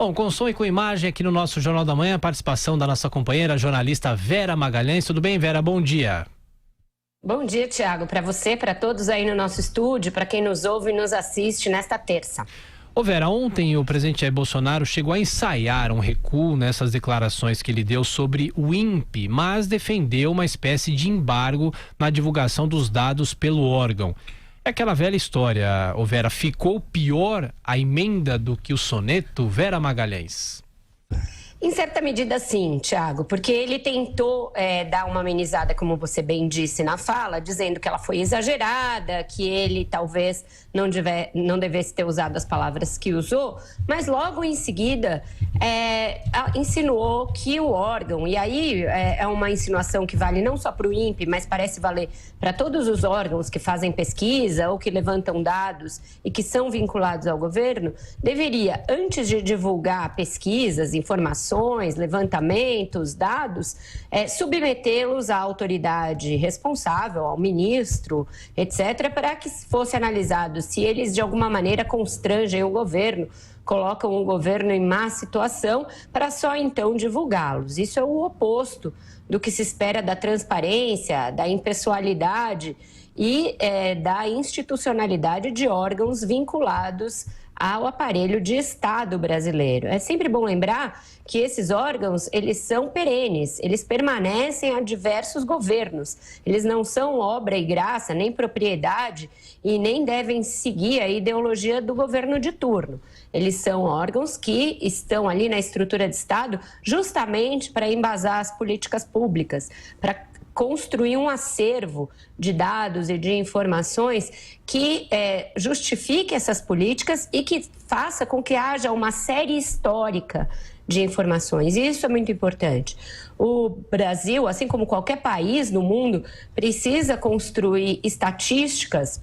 Bom, com som e com imagem aqui no nosso Jornal da Manhã, a participação da nossa companheira, a jornalista Vera Magalhães. Tudo bem, Vera? Bom dia. Bom dia, Tiago. Para você, para todos aí no nosso estúdio, para quem nos ouve e nos assiste nesta terça. Ô Vera, ontem o presidente Jair Bolsonaro chegou a ensaiar um recuo nessas declarações que ele deu sobre o INPE, mas defendeu uma espécie de embargo na divulgação dos dados pelo órgão. É aquela velha história, ô Vera, ficou pior a emenda do que o soneto, Vera Magalhães? Em certa medida, sim, Tiago, porque ele tentou dar uma amenizada, como você bem disse na fala, dizendo que ela foi exagerada, que ele talvez não devesse ter usado as palavras que usou, mas logo em seguida insinuou que o órgão, e aí é uma insinuação que vale não só para o INPE, mas parece valer para todos os órgãos que fazem pesquisa ou que levantam dados e que são vinculados ao governo, deveria, antes de divulgar pesquisas, informações, levantamentos, dados, submetê-los à autoridade responsável, ao ministro, etc., para que fosse analisado se eles de alguma maneira constrangem o governo, colocam o governo em má situação, para só então divulgá-los. Isso é o oposto do que se espera da transparência, da impessoalidade e da institucionalidade de órgãos vinculados ao aparelho de Estado brasileiro. É sempre bom lembrar que esses órgãos, eles são perenes, eles permanecem a diversos governos. Eles não são obra e graça, nem propriedade e nem devem seguir a ideologia do governo de turno. Eles são órgãos que estão ali na estrutura de Estado justamente para embasar as políticas públicas, para construir um acervo de dados e de informações que justifique essas políticas e que faça com que haja uma série histórica de informações. E isso é muito importante. O Brasil, assim como qualquer país no mundo, precisa construir estatísticas,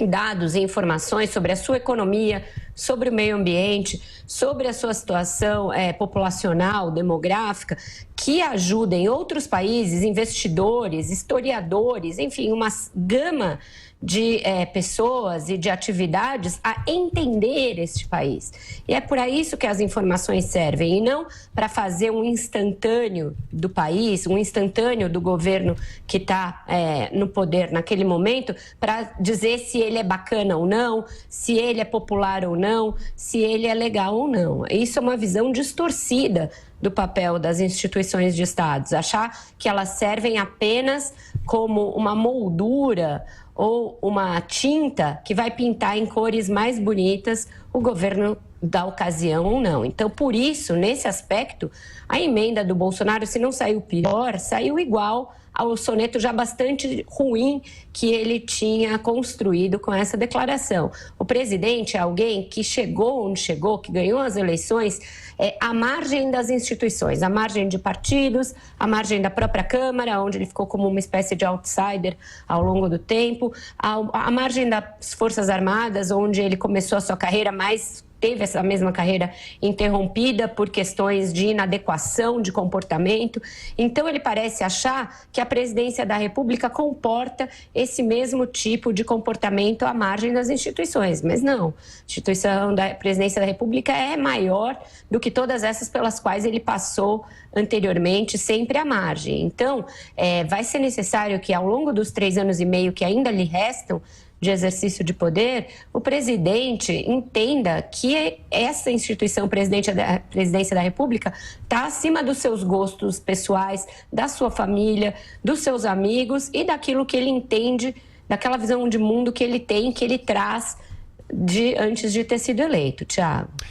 dados e informações sobre a sua economia, sobre o meio ambiente, sobre a sua situação populacional, demográfica, que ajudem outros países, investidores, historiadores, enfim, uma gama de pessoas e de atividades a entender este país. E é por isso que as informações servem, e não para fazer um instantâneo do país, um instantâneo do governo que está no poder naquele momento, para dizer se ele é bacana ou não, se ele é popular ou não, se ele é legal ou não. Isso é uma visão distorcida do papel das instituições de Estado, achar que elas servem apenas como uma moldura ou uma tinta que vai pintar em cores mais bonitas o governo da ocasião ou não. Então, por isso, nesse aspecto, a emenda do Bolsonaro, se não saiu pior, saiu igual ao soneto já bastante ruim que ele tinha construído com essa declaração. O presidente é alguém que chegou onde chegou, que ganhou as eleições à margem das instituições, à margem de partidos, à margem da própria Câmara, onde ele ficou como uma espécie de outsider ao longo do tempo, à margem das Forças Armadas, onde ele começou a sua carreira, mas teve essa mesma carreira interrompida por questões de inadequação de comportamento. Então, ele parece achar que a presidência da República comporta esse mesmo tipo de comportamento à margem das instituições. Mas não, a instituição da presidência da República é maior do que todas essas pelas quais ele passou anteriormente, sempre à margem. Então, vai ser necessário que, ao longo dos 3 anos e meio que ainda lhe restam de exercício de poder, o presidente entenda que essa instituição presidência da República está acima dos seus gostos pessoais, da sua família, dos seus amigos e daquilo que ele entende, daquela visão de mundo que ele tem, que ele traz antes de ter sido eleito, Tiago.